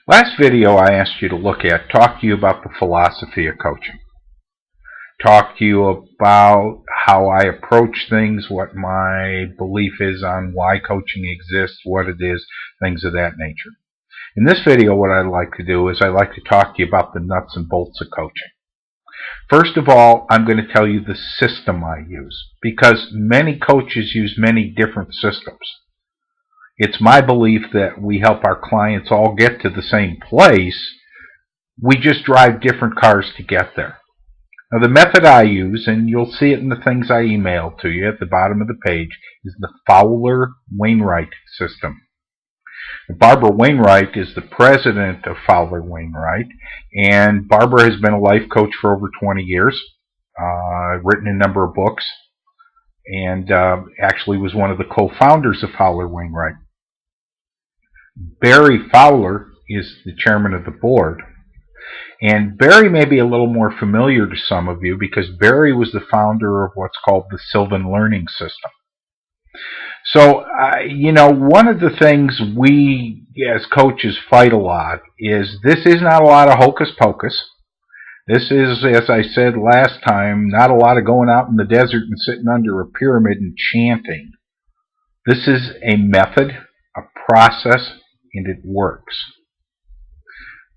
Last video I asked you to look at talked to you about the philosophy of coaching. Talked to you about how I approach things, what my belief is on why coaching exists, what it is, things of that nature. In this video, what I'd like to do is I'd like to talk to you about the nuts and bolts of coaching. First of all, I'm going to tell you the system I use, because many coaches use many different systems. It's my belief that we help our clients all get to the same place. We just drive different cars to get there. Now, the method I use, and you'll see it in the things I email to you at the bottom of the page, is the Fowler-Wainwright system. Barbara Wainwright is the president of Fowler-Wainwright, and Barbara has been a life coach for over 20 years, written a number of books, and actually was one of the co-founders of Fowler-Wainwright. Barry Fowler is the chairman of the board, and Barry may be a little more familiar to some of you because Barry was the founder of what's called the Sylvan Learning System. So, one of the things we as coaches fight a lot is this is not a lot of hocus pocus. This is, as I said last time, not a lot of going out in the desert and sitting under a pyramid and chanting. This is a method, a process, and it works.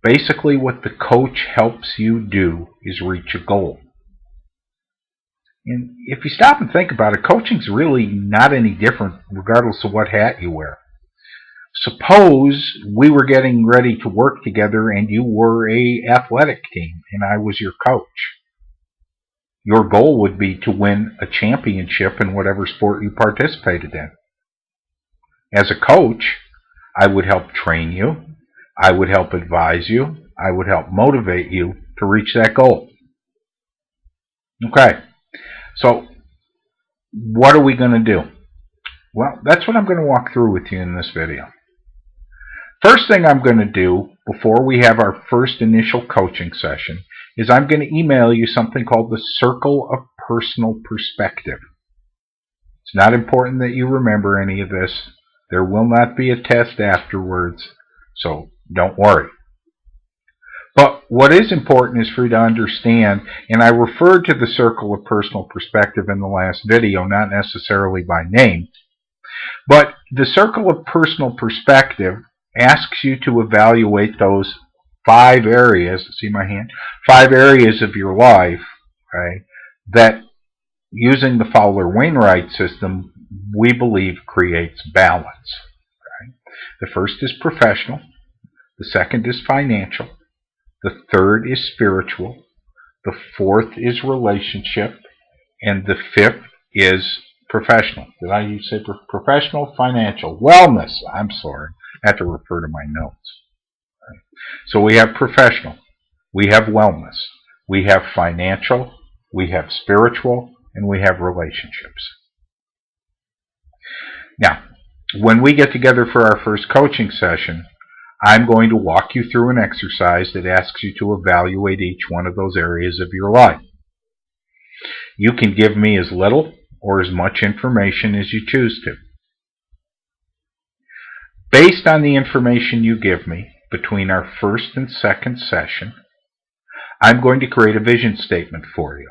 Basically, what the coach helps you do is reach a goal. And if you stop and think about it, coaching's really not any different regardless of what hat you wear. Suppose we were getting ready to work together and you were an athletic team and I was your coach. Your goal would be to win a championship in whatever sport you participated in. As a coach, I would help train you, I would help advise you, I would help motivate you to reach that goal. Okay, so what are we going to do? Well, that's what I'm going to walk through with you in this video. First thing I'm going to do before we have our first initial coaching session is I'm going to email you something called the Circle of Personal Perspective. It's not important that you remember any of this. There will not be a test afterwards, so don't worry. But what is important is for you to understand, and I referred to the Circle of Personal Perspective in the last video, not necessarily by name, but the Circle of Personal Perspective asks you to evaluate those 5 areas, see my hand? 5 areas of your life, okay, that using the Fowler-Wainwright system, we believe creates balance. Okay? The first is professional, the second is financial, the third is spiritual, the fourth is relationship, and the fifth is professional. Did I say professional? Financial. Wellness. I'm sorry. I have to refer to my notes. Right. So we have professional, we have wellness, we have financial, we have spiritual, and we have relationships. Now, when we get together for our first coaching session, I'm going to walk you through an exercise that asks you to evaluate each one of those areas of your life. You can give me as little or as much information as you choose to. Based on the information you give me between our first and second session, I'm going to create a vision statement for you.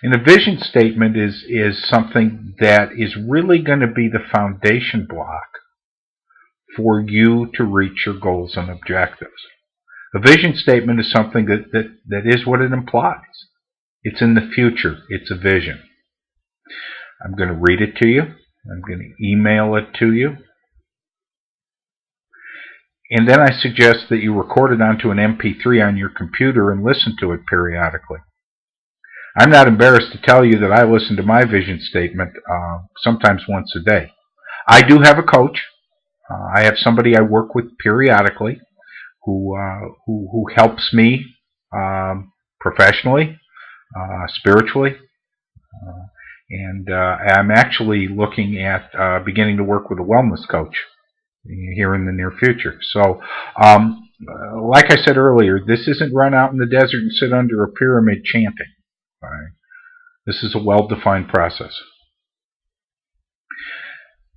And a vision statement is something that is really going to be the foundation block for you to reach your goals and objectives. A vision statement is something that is what it implies. It's in the future. It's a vision. I'm going to read it to you. I'm going to email it to you. And then I suggest that you record it onto an MP3 on your computer and listen to it periodically. I'm not embarrassed to tell you that I listen to my vision statement sometimes once a day. I do have a coach. I have somebody I work with periodically who helps me professionally, spiritually, and I'm actually looking at beginning to work with a wellness coach here in the near future. So, like I said earlier, this isn't run out in the desert and sit under a pyramid chanting. Right? This is a well-defined process.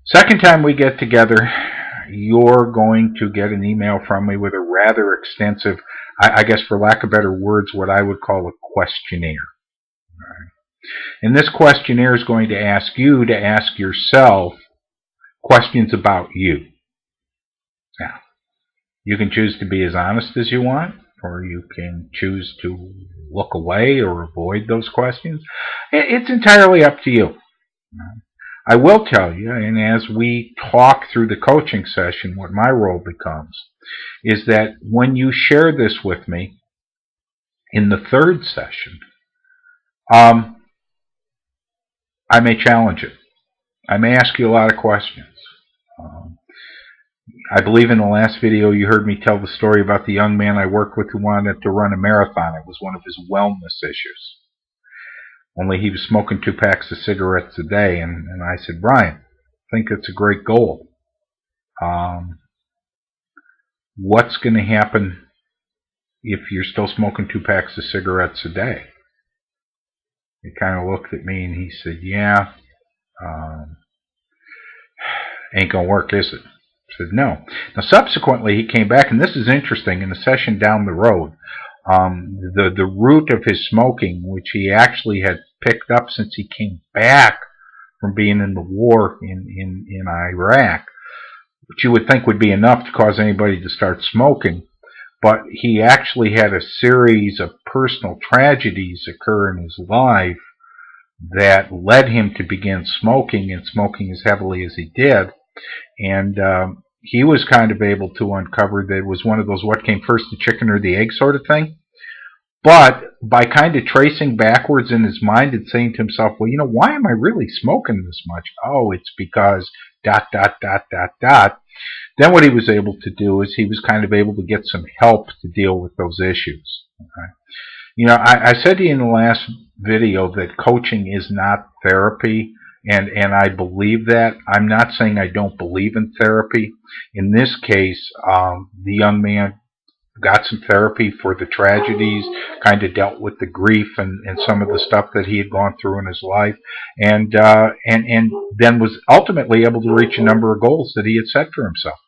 Second time we get together, you're going to get an email from me with a rather extensive, I guess for lack of better words, what I would call a questionnaire. And this questionnaire is going to ask you to ask yourself questions about you. Now, you can choose to be as honest as you want, or you can choose to look away or avoid those questions. It's entirely up to you. I will tell you, and as we talk through the coaching session, what my role becomes is that when you share this with me in the third session, I may challenge it. I may ask you a lot of questions. I believe in the last video you heard me tell the story about the young man I worked with who wanted to run a marathon. It was one of his wellness issues. Only he was smoking 2 packs of cigarettes a day, and I said, Brian, I think it's a great goal. What's going to happen if you're still smoking 2 packs of cigarettes a day? He kind of looked at me and he said, yeah, ain't going to work, is it? I said, no. Now, subsequently, he came back, and this is interesting, in a session down the road, the root of his smoking, which he actually had picked up since he came back from being in the war in Iraq, which you would think would be enough to cause anybody to start smoking, but he actually had a series of personal tragedies occur in his life that led him to begin smoking, and smoking as heavily as he did. And he was kind of able to uncover that it was one of those what came first, the chicken or the egg sort of thing. But by kind of tracing backwards in his mind and saying to himself, well, you know, why am I really smoking this much? Oh, it's because ... Then what he was able to do is he was kind of able to get some help to deal with those issues. Okay? You know, I said to you in the last video that coaching is not therapy. And I believe that. I'm not saying I don't believe in therapy. In this case, the young man got some therapy for the tragedies, kind of dealt with the grief and some of the stuff that he had gone through in his life, and then was ultimately able to reach a number of goals that he had set for himself.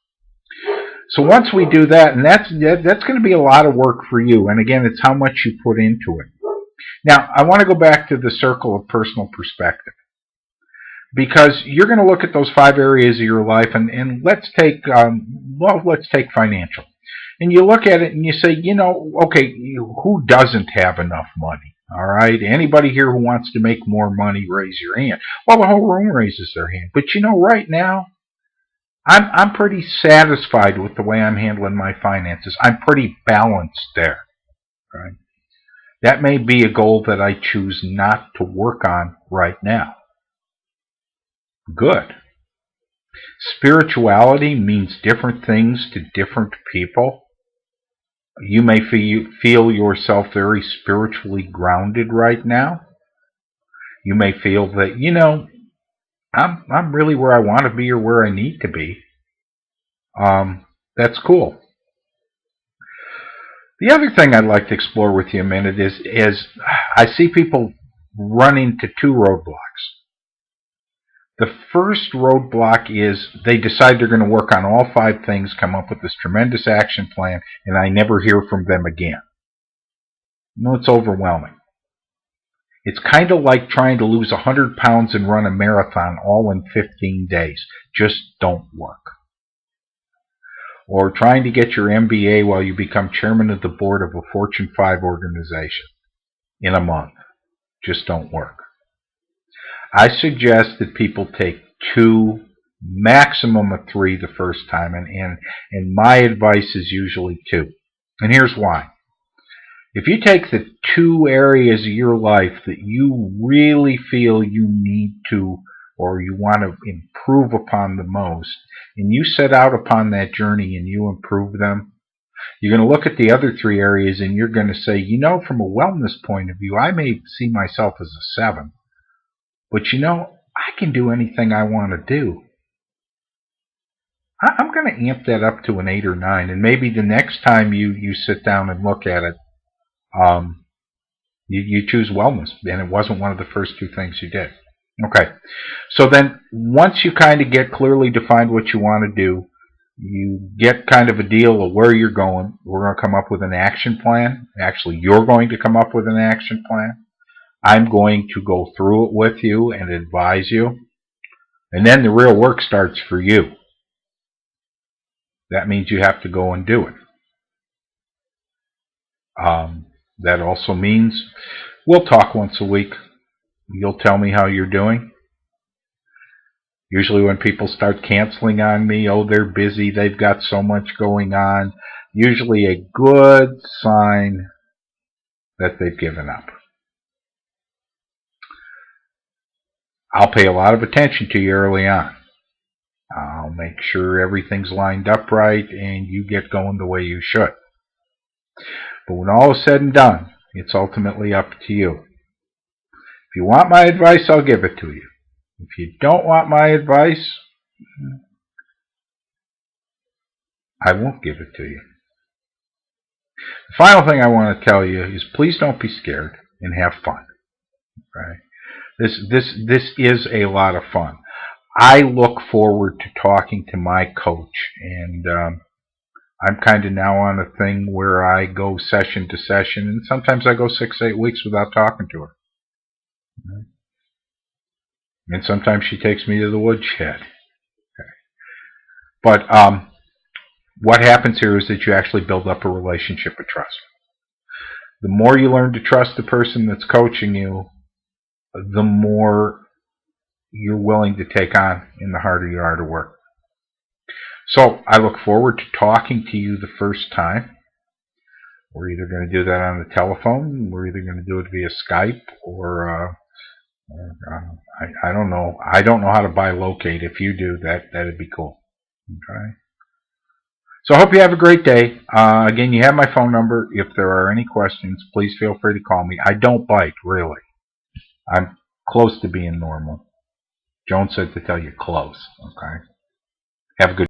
So once we do that, and that's going to be a lot of work for you, and again, it's how much you put into it. Now, I want to go back to the circle of personal perspective, because you're going to look at those 5 areas of your life, and let's take financial. And you look at it and you say, you know, okay, who doesn't have enough money? All right, anybody here who wants to make more money, raise your hand. Well, the whole room raises their hand. But you know, right now, I'm pretty satisfied with the way I'm handling my finances. I'm pretty balanced there. Right? That may be a goal that I choose not to work on right now. Good. Spirituality means different things to different people. You may feel yourself very spiritually grounded right now. You may feel that, you know, I'm really where I want to be or where I need to be. That's cool. The other thing I'd like to explore with you a minute is I see people run into 2 roadblocks. The first roadblock is they decide they're going to work on all 5 things, come up with this tremendous action plan, and I never hear from them again. You know, it's overwhelming. It's kind of like trying to lose 100 pounds and run a marathon all in 15 days. Just don't work. Or trying to get your MBA while you become chairman of the board of a Fortune 5 organization in a month. Just don't work. I suggest that people take 2, maximum of 3 the first time, and my advice is usually 2. And here's why. If you take the 2 areas of your life that you really feel you need to or you want to improve upon the most, and you set out upon that journey and you improve them, you're going to look at the other 3 areas and you're going to say, you know, from a wellness point of view, I may see myself as a 7. But you know, I can do anything I want to do. I'm going to amp that up to an 8 or 9, and maybe the next time you sit down and look at it, you choose wellness, and it wasn't one of the first 2 things you did. Okay, so then once you kind of get clearly defined what you want to do, You get kind of a deal of where you're going. We're going to come up with an action plan. Actually, you're going to come up with an action plan. I'm going to go through it with you and advise you. And then the real work starts for you. That means you have to go and do it. That also means we'll talk once a week. You'll tell me how you're doing. Usually when people start canceling on me, oh, they're busy, they've got so much going on, usually a good sign that they've given up. I'll pay a lot of attention to you early on. I'll make sure everything's lined up right and you get going the way you should. But when all is said and done, it's ultimately up to you. If you want my advice, I'll give it to you. If you don't want my advice, I won't give it to you. The final thing I want to tell you is please don't be scared and have fun. Right? This is a lot of fun. I look forward to talking to my coach, and I'm kind of now on a thing where I go session to session, and sometimes I go 6-8 weeks without talking to her. Right? And sometimes she takes me to the woodshed. Okay. But what happens here is that you actually build up a relationship of trust. The more you learn to trust the person that's coaching you, the more you're willing to take on and the harder you are to work. So I look forward to talking to you the first time. We're either going to do that on the telephone, we're either going to do it via Skype, or I don't know. I don't know how to bilocate. If you do, that'd be cool. Okay. So I hope you have a great day. Again, you have my phone number. If there are any questions, please feel free to call me. I don't bite, really. I'm close to being normal. Joan said to tell you close. Okay. Have a good